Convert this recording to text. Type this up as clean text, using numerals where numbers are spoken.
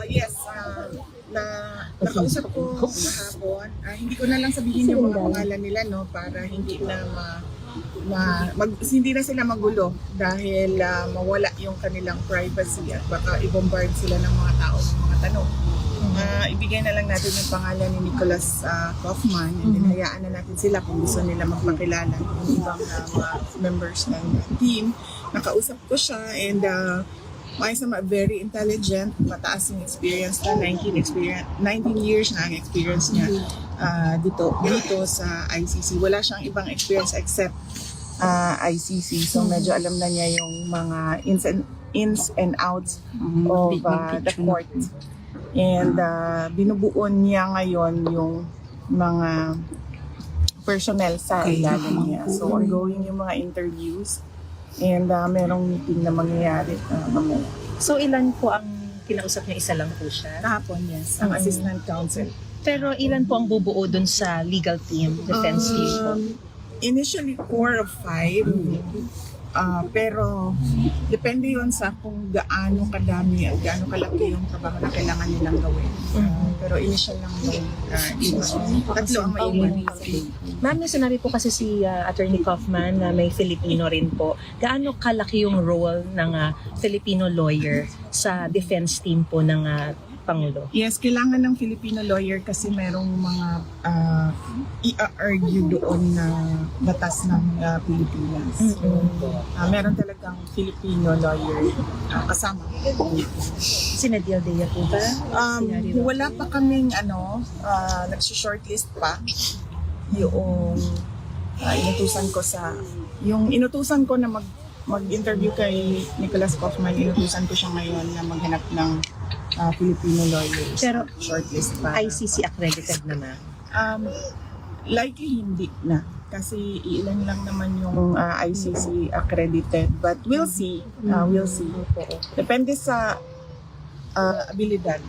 Yes, nakausap ko kahapon. Hindi ko na lang sabihin yung mga pangalan nila, no, para hindi na hindi na sila magulo dahil mawala yung kanilang privacy at baka i-bombard sila ng mga tao ng mga tanong. Ibigay na lang natin yung pangalan ni Nicholas Kaufman and then hayaan na natin sila kung gusto nila magpakilala yung ibang mga members ng team. Nakausap ko siya and very intelligent, mataas yung experience na, 19 years na ang experience niya dito sa ICC. Wala siyang ibang experience except ICC. So medyo alam na niya yung mga ins and outs of the court. And binubuon niya ngayon yung mga personnel sa ilalim niya. So ongoing yung mga interviews and merong meeting na mangyayari mamaya. So ilan po ang kinausap niya? Isa lang po siya? Kahapon, yes. Ang assistant counsel. Pero ilan po ang bubuo dun sa legal team, defense team po? Initially, 4 of 5. Pero depende yun sa kung gaano kadami at gaano kalaki yung trabaho na kailangan nilang gawin. Pero initial lang yung tatlo ang maiwan. Ma'am, yung sinabi po kasi si Attorney Kaufman na may Filipino rin po. Gaano kalaki yung role ng Filipino lawyer sa defense team po ng Pangulo? Yes, kailangan ng Filipino lawyer kasi merong mga i-argue doon na batas ng Pilipinas. Meron talagang Filipino lawyer kasama. Sina Dildea po ba? Wala pa kaming nagsi-shortlist pa yung inutusan ko na mag-interview kay Nicholas Kaufman. Inutusan ko siya ngayon na maghanap ng Filipino lawyers. Pero shortlist pa. ICC accredited naman? Likely hindi na. Kasi ilan lang naman yung ICC accredited. But we'll see. We'll see. Depende sa abilidad